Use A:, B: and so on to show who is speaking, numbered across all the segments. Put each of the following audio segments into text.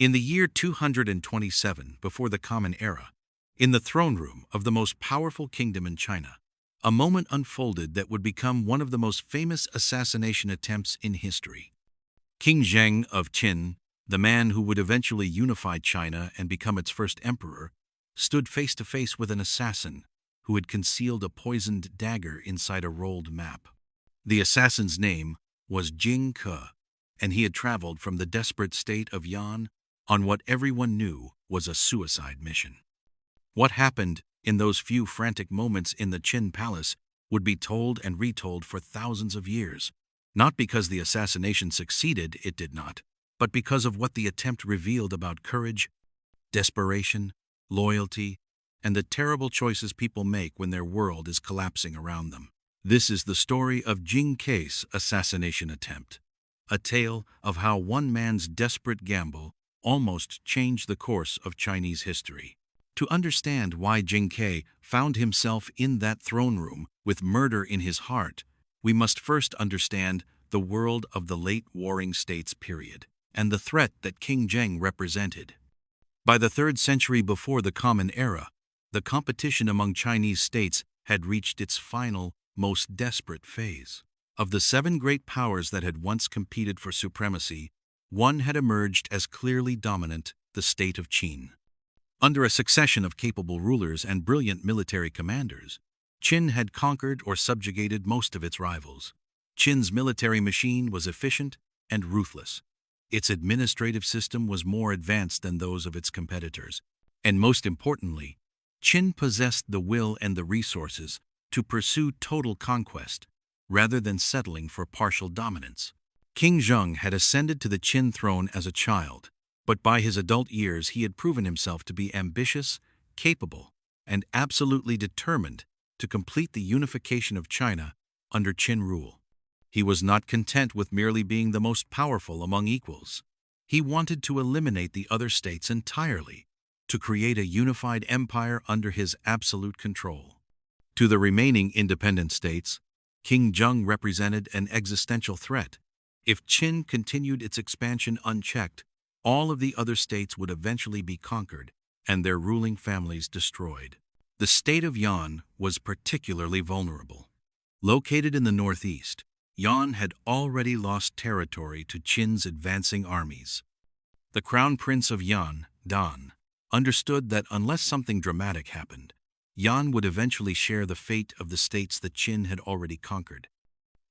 A: In the year 227 before the Common Era, in the throne room of the most powerful kingdom in China, a moment unfolded that would become one of the most famous assassination attempts in history. King Zheng of Qin, the man who would eventually unify China and become its first emperor, stood face to face with an assassin who had concealed a poisoned dagger inside a rolled map. The assassin's name was Jing Ke, and he had traveled from the desperate state of Yan on what everyone knew was a suicide mission. What happened in those few frantic moments in the Qin palace would be told and retold for thousands of years, not because the assassination succeeded, it did not, but because of what the attempt revealed about courage, desperation, loyalty, and the terrible choices people make when their world is collapsing around them. This is the story of Jing Ke's assassination attempt, a tale of how one man's desperate gamble almost changed the course of Chinese history. To understand why Jing Ke found himself in that throne room with murder in his heart, we must first understand the world of the late Warring States period and the threat that King Zheng represented. By the 3rd century before the Common Era, the competition among Chinese states had reached its final, most desperate phase. Of the 7 great powers that had once competed for supremacy, one had emerged as clearly dominant, the state of Qin. Under a succession of capable rulers and brilliant military commanders, Qin had conquered or subjugated most of its rivals. Qin's military machine was efficient and ruthless. Its administrative system was more advanced than those of its competitors. And most importantly, Qin possessed the will and the resources to pursue total conquest, rather than settling for partial dominance. King Zheng had ascended to the Qin throne as a child, but by his adult years he had proven himself to be ambitious, capable, and absolutely determined to complete the unification of China under Qin rule. He was not content with merely being the most powerful among equals. He wanted to eliminate the other states entirely, to create a unified empire under his absolute control. To the remaining independent states, King Zheng represented an existential threat. If Qin continued its expansion unchecked, all of the other states would eventually be conquered and their ruling families destroyed. The state of Yan was particularly vulnerable. Located in the northeast, Yan had already lost territory to Qin's advancing armies. The crown prince of Yan, Dan, understood that unless something dramatic happened, Yan would eventually share the fate of the states that Qin had already conquered.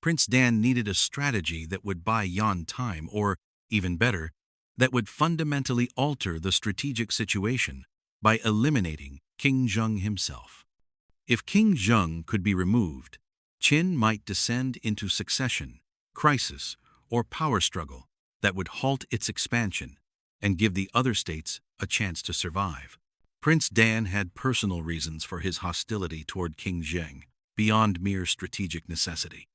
A: Prince Dan needed a strategy that would buy Yan time, or, even better, that would fundamentally alter the strategic situation by eliminating King Zheng himself. If King Zheng could be removed, Qin might descend into succession, crisis, or power struggle that would halt its expansion and give the other states a chance to survive. Prince Dan had personal reasons for his hostility toward King Zheng, beyond mere strategic necessity.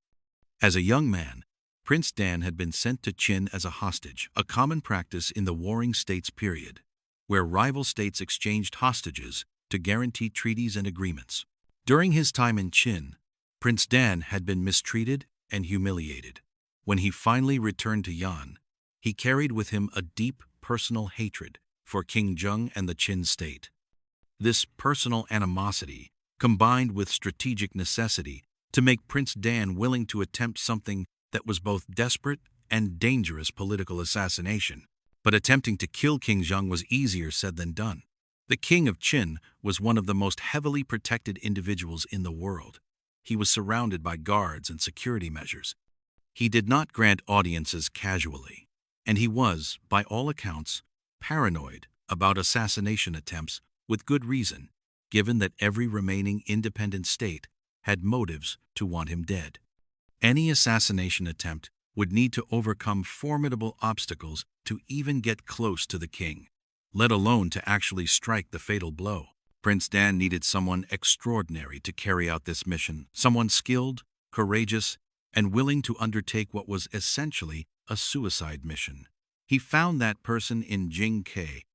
A: As a young man, Prince Dan had been sent to Qin as a hostage, a common practice in the Warring States period, where rival states exchanged hostages to guarantee treaties and agreements. During his time in Qin, Prince Dan had been mistreated and humiliated. When he finally returned to Yan, he carried with him a deep personal hatred for King Zheng and the Qin state. This personal animosity combined with strategic necessity to make Prince Dan willing to attempt something that was both desperate and dangerous political assassination. But attempting to kill King Zheng was easier said than done. The king of Qin was one of the most heavily protected individuals in the world. He was surrounded by guards and security measures. He did not grant audiences casually, and he was, by all accounts, paranoid about assassination attempts with good reason, given that every remaining independent state had motives to want him dead. Any assassination attempt would need to overcome formidable obstacles to even get close to the king, let alone to actually strike the fatal blow. Prince Dan needed someone extraordinary to carry out this mission, someone skilled, courageous, and willing to undertake what was essentially a suicide mission. He found that person in Jing Ke.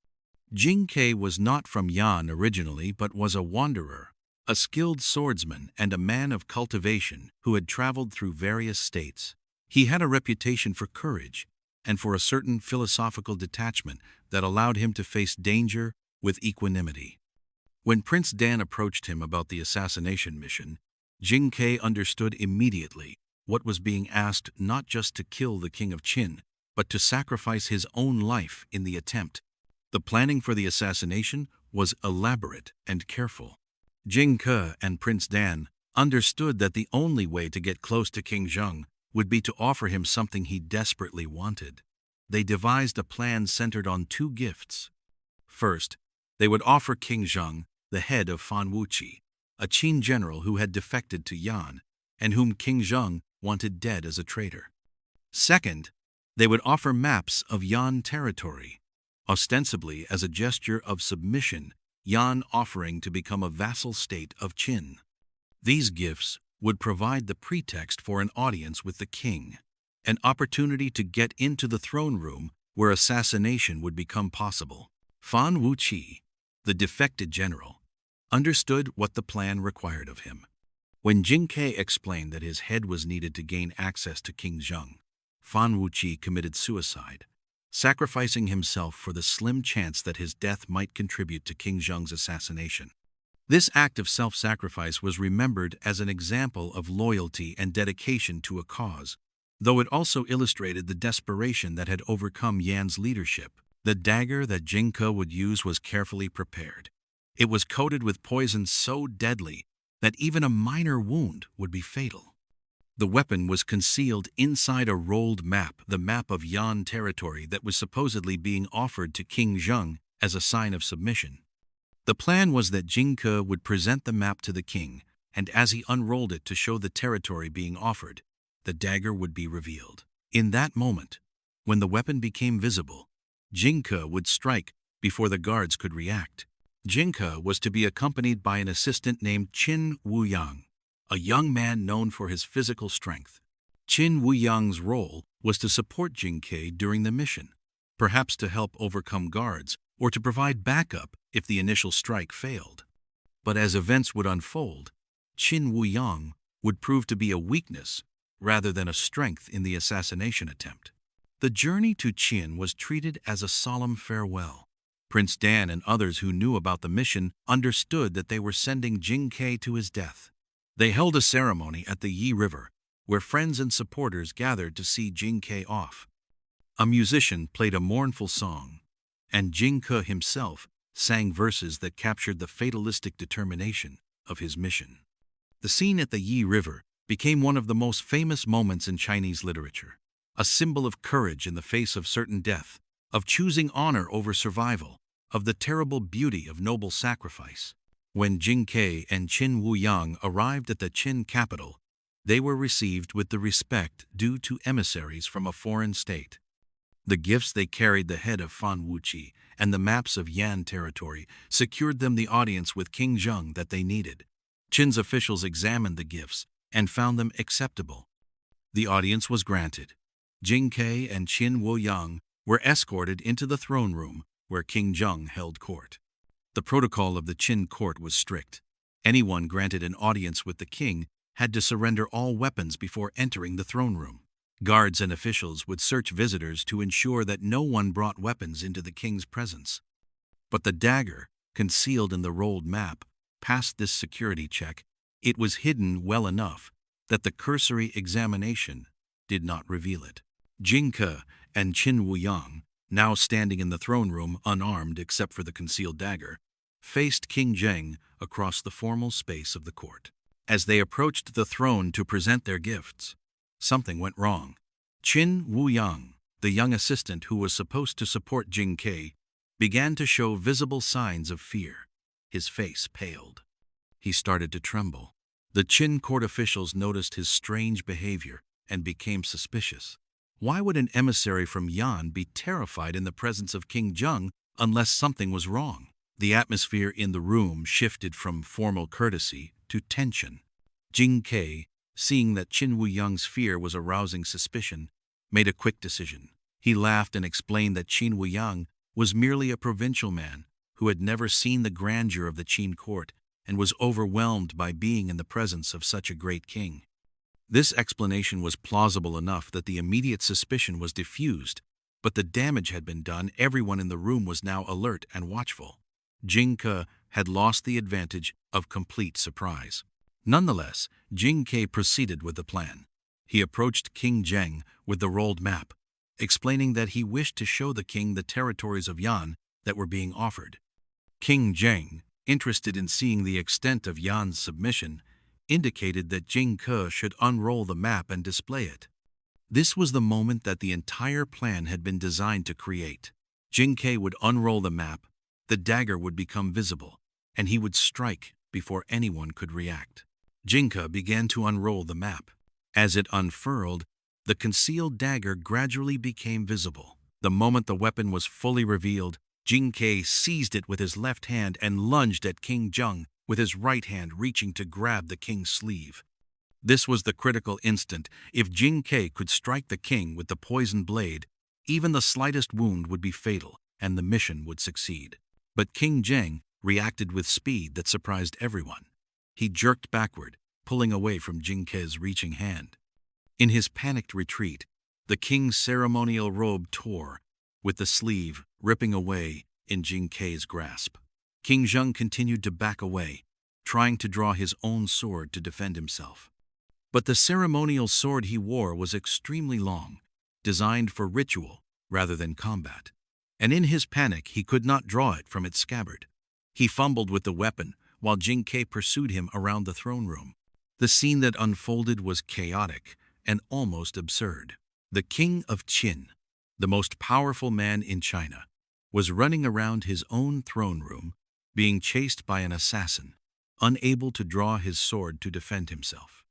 A: Jing Ke was not from Yan originally, but was a wanderer, a skilled swordsman and a man of cultivation who had traveled through various states. He had a reputation for courage, and for a certain philosophical detachment that allowed him to face danger with equanimity. When Prince Dan approached him about the assassination mission, Jing Ke understood immediately what was being asked: not just to kill the King of Qin, but to sacrifice his own life in the attempt. The planning for the assassination was elaborate and careful. Jing Ke and Prince Dan understood that the only way to get close to King Zheng would be to offer him something he desperately wanted. They devised a plan centered on two gifts. First, they would offer King Zheng the head of Zhanguoce, a Qin general who had defected to Yan, and whom King Zheng wanted dead as a traitor. Second, they would offer maps of Yan territory, ostensibly as a gesture of submission, Yan offering to become a vassal state of Qin. These gifts would provide the pretext for an audience with the king, an opportunity to get into the throne room where assassination would become possible. Zhanguoce, the defected general, understood what the plan required of him. When Jing Ke explained that his head was needed to gain access to King Zheng, Zhanguoce committed suicide, sacrificing himself for the slim chance that his death might contribute to King Zheng's assassination. This act of self-sacrifice was remembered as an example of loyalty and dedication to a cause, though it also illustrated the desperation that had overcome Yan's leadership. The dagger that Jing Ke would use was carefully prepared. It was coated with poison so deadly that even a minor wound would be fatal. The weapon was concealed inside a rolled map, the map of Yan territory that was supposedly being offered to King Zheng as a sign of submission. The plan was that Jing Ke would present the map to the king, and as he unrolled it to show the territory being offered, the dagger would be revealed. In that moment, when the weapon became visible, Jing Ke would strike before the guards could react. Jing Ke was to be accompanied by an assistant named Qin Wuyang, a young man known for his physical strength. Qin Wuyang's role was to support Jing Ke during the mission, perhaps to help overcome guards or to provide backup if the initial strike failed. But as events would unfold, Qin Wuyang would prove to be a weakness rather than a strength in the assassination attempt. The journey to Qian was treated as a solemn farewell. Prince Dan and others who knew about the mission understood that they were sending Jing Ke to his death. They held a ceremony at the Yi River, where friends and supporters gathered to see Jing Ke off. A musician played a mournful song, and Jing Ke himself sang verses that captured the fatalistic determination of his mission. The scene at the Yi River became one of the most famous moments in Chinese literature, a symbol of courage in the face of certain death, of choosing honor over survival, of the terrible beauty of noble sacrifice. When Jing Ke and Qin Wuyang arrived at the Qin capital, they were received with the respect due to emissaries from a foreign state. The gifts they carried, the head of Zhanguoce and the maps of Yan territory, secured them the audience with King Zheng that they needed. Qin's officials examined the gifts and found them acceptable. The audience was granted. Jing Ke and Qin Wuyang were escorted into the throne room where King Zheng held court. The protocol of the Qin court was strict. Anyone granted an audience with the king had to surrender all weapons before entering the throne room. Guards and officials would search visitors to ensure that no one brought weapons into the king's presence. But the dagger, concealed in the rolled map, passed this security check. It was hidden well enough that the cursory examination did not reveal it. Jing Ke and Qin Wuyang, now standing in the throne room unarmed except for the concealed dagger, faced King Zheng across the formal space of the court. As they approached the throne to present their gifts, something went wrong. Qin Wuyang, the young assistant who was supposed to support Jing Ke, began to show visible signs of fear. His face paled. He started to tremble. The Qin court officials noticed his strange behavior and became suspicious. Why would an emissary from Yan be terrified in the presence of King Zheng unless something was wrong? The atmosphere in the room shifted from formal courtesy to tension. Jing Ke, seeing that Qin Wuyang's fear was arousing suspicion, made a quick decision. He laughed and explained that Qin Wuyang was merely a provincial man who had never seen the grandeur of the Qin court and was overwhelmed by being in the presence of such a great king. This explanation was plausible enough that the immediate suspicion was diffused But the damage had been done. Everyone in the room was now alert and watchful. Jing Ke had lost the advantage of complete surprise. Nonetheless, Jing Ke proceeded with the plan. He approached King Zheng with the rolled map, explaining that he wished to show the king the territories of Yan that were being offered. King Zheng, interested in seeing the extent of Yan's submission, indicated that Jing Ke should unroll the map and display it. This was the moment that the entire plan had been designed to create. Jing Ke would unroll the map, the dagger would become visible, and he would strike before anyone could react. Jing Ke began to unroll the map. As it unfurled, the concealed dagger gradually became visible. The moment the weapon was fully revealed, Jing Ke seized it with his left hand and lunged at King Zheng with his right hand, reaching to grab the king's sleeve. This was the critical instant. If Jing Ke could strike the king with the poisoned blade, even the slightest wound would be fatal, and the mission would succeed. But King Zheng reacted with speed that surprised everyone. He jerked backward, pulling away from Jing Ke's reaching hand. In his panicked retreat, the king's ceremonial robe tore, with the sleeve ripping away in Jing Ke's grasp. King Zheng continued to back away, trying to draw his own sword to defend himself. But the ceremonial sword he wore was extremely long, designed for ritual rather than combat, and in his panic he could not draw it from its scabbard. He fumbled with the weapon while Jing Ke pursued him around the throne room. The scene that unfolded was chaotic and almost absurd. The King of Qin, the most powerful man in China, was running around his own throne room, being chased by an assassin, unable to draw his sword to defend himself.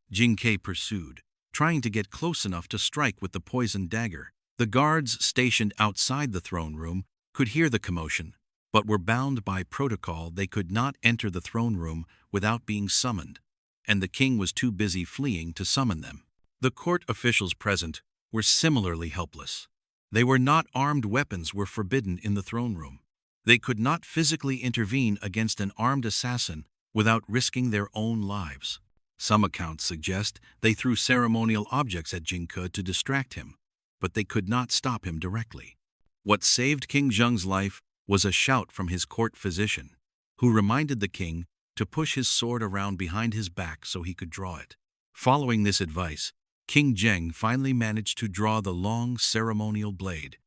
A: Jing Ke pursued, trying to get close enough to strike with the poisoned dagger. The guards stationed outside the throne room could hear the commotion, but were bound by protocol. They could not enter the throne room without being summoned, and the king was too busy fleeing to summon them. The court officials present were similarly helpless. They were not armed. Weapons were forbidden in the throne room. They could not physically intervene against an armed assassin without risking their own lives. Some accounts suggest they threw ceremonial objects at Jing Ke to distract him, but they could not stop him directly. What saved King Zheng's life was a shout from his court physician, who reminded the king to push his sword around behind his back so he could draw it. Following this advice, King Zheng finally managed to draw the long ceremonial blade.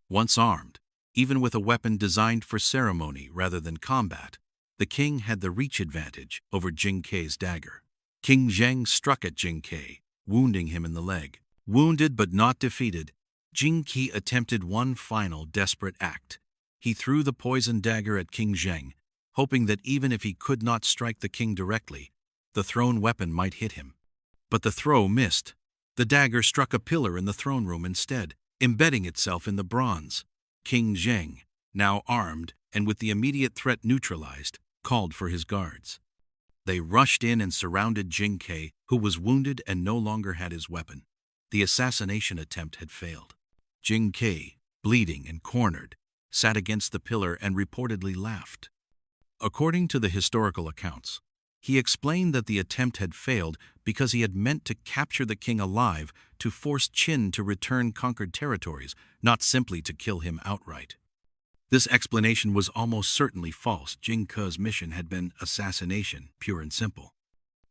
A: Once armed, even with a weapon designed for ceremony rather than combat, the king had the reach advantage over Jing Ke's dagger. King Zheng struck at Jing Ke, wounding him in the leg. Wounded but not defeated, Jing Ke attempted one final desperate act. He threw the poisoned dagger at King Zheng, hoping that even if he could not strike the king directly, the thrown weapon might hit him. But the throw missed. The dagger struck a pillar in the throne room instead, embedding itself in the bronze. King Zheng, now armed and with the immediate threat neutralized, called for his guards. They rushed in and surrounded Jing Ke, who was wounded and no longer had his weapon. The assassination attempt had failed. Jing Ke, bleeding and cornered, sat against the pillar and reportedly laughed. According to the historical accounts, he explained that the attempt had failed because he had meant to capture the king alive to force Qin to return conquered territories, not simply to kill him outright. This explanation was almost certainly false. Jing Ke's mission had been assassination, pure and simple.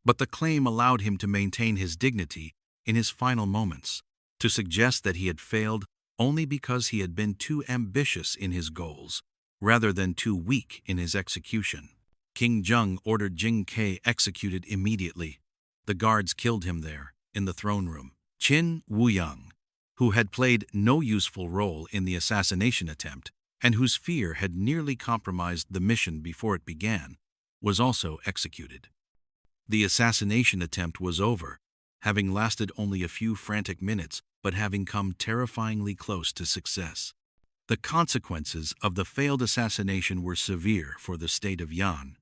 A: But the claim allowed him to maintain his dignity in his final moments, to suggest that he had failed only because he had been too ambitious in his goals, rather than too weak in his execution. King Zheng ordered Jing Ke executed immediately. The guards killed him there, in the throne room. Qin Huang, who had played no useful role in the assassination attempt, and whose fear had nearly compromised the mission before it began, was also executed. The assassination attempt was over, having lasted only a few frantic minutes, but having come terrifyingly close to success. The consequences of the failed assassination were severe for the state of Yan.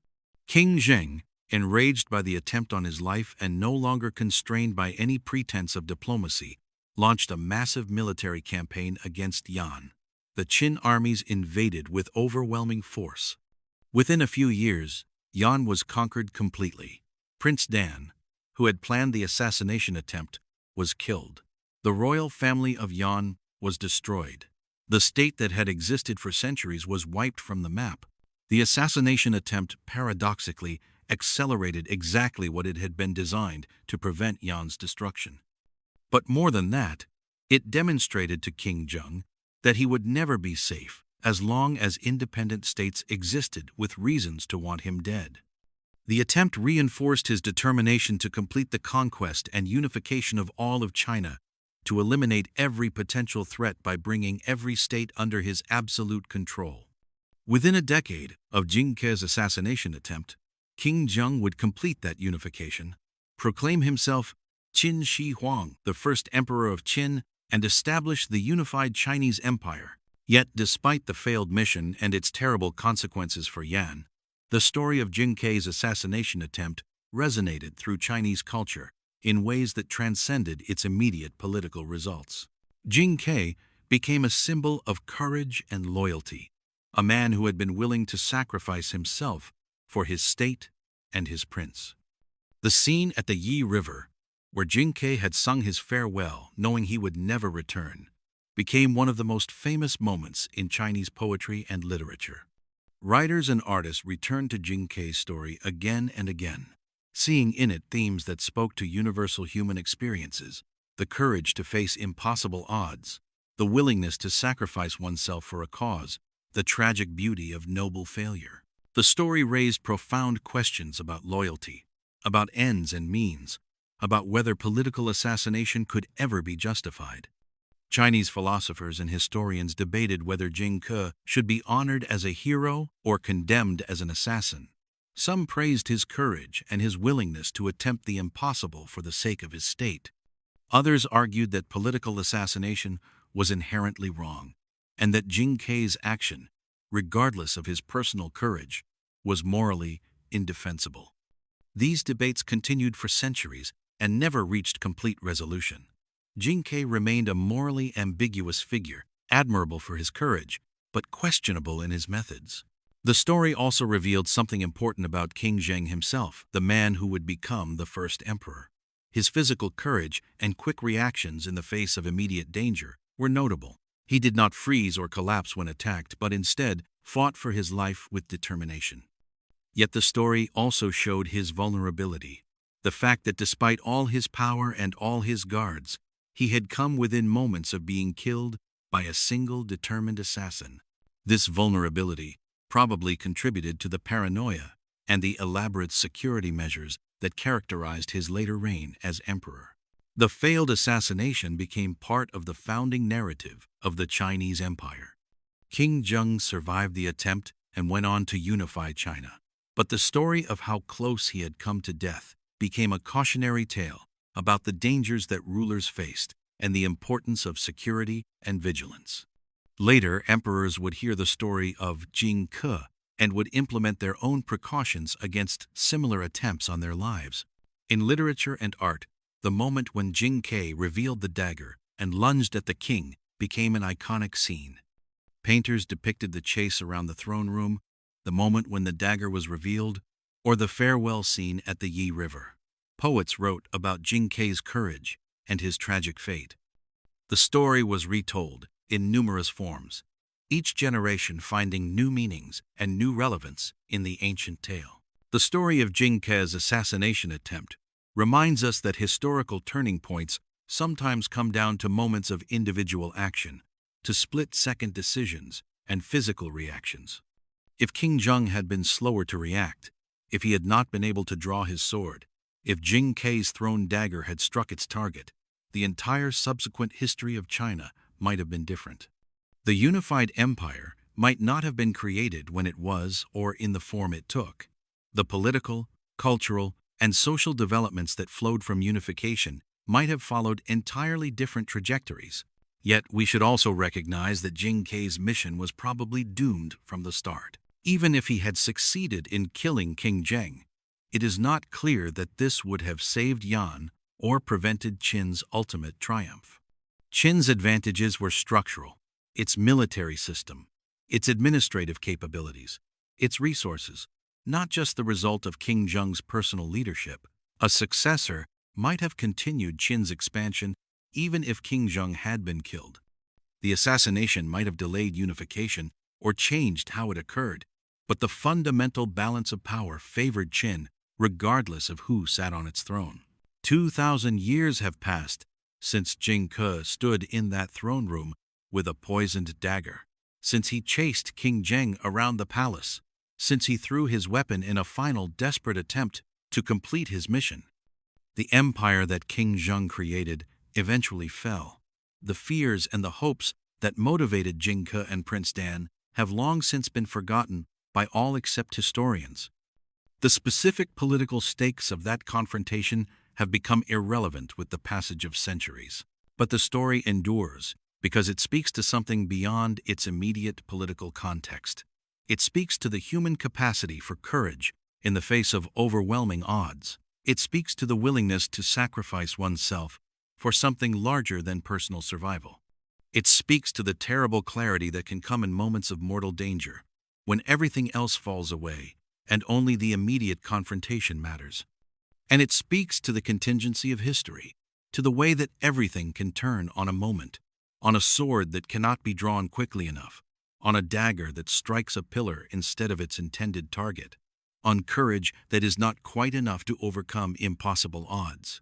A: King Zheng, enraged by the attempt on his life and no longer constrained by any pretense of diplomacy, launched a massive military campaign against Yan. The Qin armies invaded with overwhelming force. Within a few years, Yan was conquered completely. Prince Dan, who had planned the assassination attempt, was killed. The royal family of Yan was destroyed. The state that had existed for centuries was wiped from the map. The assassination attempt paradoxically accelerated exactly what it had been designed to prevent Yan's destruction. But more than that, it demonstrated to King Zheng that he would never be safe as long as independent states existed with reasons to want him dead. The attempt reinforced his determination to complete the conquest and unification of all of China, to eliminate every potential threat by bringing every state under his absolute control. Within a decade of Jing Ke's assassination attempt, King Zheng would complete that unification, proclaim himself Qin Shi Huang, the first emperor of Qin, and establish the unified Chinese empire. Yet, despite the failed mission and its terrible consequences for Yan, the story of Jing Ke's assassination attempt resonated through Chinese culture in ways that transcended its immediate political results. Jing Ke became a symbol of courage and loyalty, a man who had been willing to sacrifice himself for his state and his prince. The scene at the Yi River, where Jing Ke had sung his farewell knowing he would never return, became one of the most famous moments in Chinese poetry and literature. Writers and artists returned to Jing Ke's story again and again, seeing in it themes that spoke to universal human experiences: the courage to face impossible odds, the willingness to sacrifice oneself for a cause, the tragic beauty of noble failure. The story raised profound questions about loyalty, about ends and means, about whether political assassination could ever be justified. Chinese philosophers and historians debated whether Jing Ke should be honored as a hero or condemned as an assassin. Some praised his courage and his willingness to attempt the impossible for the sake of his state. Others argued that political assassination was inherently wrong, and that Jing Ke's action, regardless of his personal courage, was morally indefensible. These debates continued for centuries and never reached complete resolution. Jing Ke remained a morally ambiguous figure, admirable for his courage, but questionable in his methods. The story also revealed something important about King Zheng himself, the man who would become the first emperor. His physical courage and quick reactions in the face of immediate danger were notable. He did not freeze or collapse when attacked, but instead fought for his life with determination. Yet the story also showed his vulnerability, the fact that despite all his power and all his guards, he had come within moments of being killed by a single determined assassin. This vulnerability probably contributed to the paranoia and the elaborate security measures that characterized his later reign as emperor. The failed assassination became part of the founding narrative of the Chinese Empire. King Zheng survived the attempt and went on to unify China. But the story of how close he had come to death became a cautionary tale about the dangers that rulers faced and the importance of security and vigilance. Later, emperors would hear the story of Jing Ke and would implement their own precautions against similar attempts on their lives. In literature and art, the moment when Jing Ke revealed the dagger and lunged at the king became an iconic scene. Painters depicted the chase around the throne room, the moment when the dagger was revealed, or the farewell scene at the Yi River. Poets wrote about Jing Ke's courage and his tragic fate. The story was retold in numerous forms, each generation finding new meanings and new relevance in the ancient tale. The story of Jing Ke's assassination attempt reminds us that historical turning points sometimes come down to moments of individual action, to split-second decisions and physical reactions. If King Zheng had been slower to react, if he had not been able to draw his sword, if Jing Ke's thrown dagger had struck its target, the entire subsequent history of China might have been different. The unified empire might not have been created when it was or in the form it took. The political, cultural, and social developments that flowed from unification might have followed entirely different trajectories. Yet we should also recognize that Jing Ke's mission was probably doomed from the start. Even if he had succeeded in killing King Zheng, it is not clear that this would have saved Yan or prevented Qin's ultimate triumph. Qin's advantages were structural: its military system, its administrative capabilities, its resources, not just the result of King Zheng's personal leadership. A successor might have continued Qin's expansion even if King Zheng had been killed. The assassination might have delayed unification or changed how it occurred, but the fundamental balance of power favored Qin regardless of who sat on its throne. 2,000 years have passed since Jing Ke stood in that throne room with a poisoned dagger, since he chased King Zheng around the palace, since he threw his weapon in a final desperate attempt to complete his mission. The empire that King Zheng created eventually fell. The fears and the hopes that motivated Jing Ke and Prince Dan have long since been forgotten by all except historians. The specific political stakes of that confrontation have become irrelevant with the passage of centuries. But the story endures because it speaks to something beyond its immediate political context. It speaks to the human capacity for courage in the face of overwhelming odds. It speaks to the willingness to sacrifice oneself for something larger than personal survival. It speaks to the terrible clarity that can come in moments of mortal danger, when everything else falls away and only the immediate confrontation matters. And it speaks to the contingency of history, to the way that everything can turn on a moment, on a sword that cannot be drawn quickly enough, on a dagger that strikes a pillar instead of its intended target, on courage that is not quite enough to overcome impossible odds.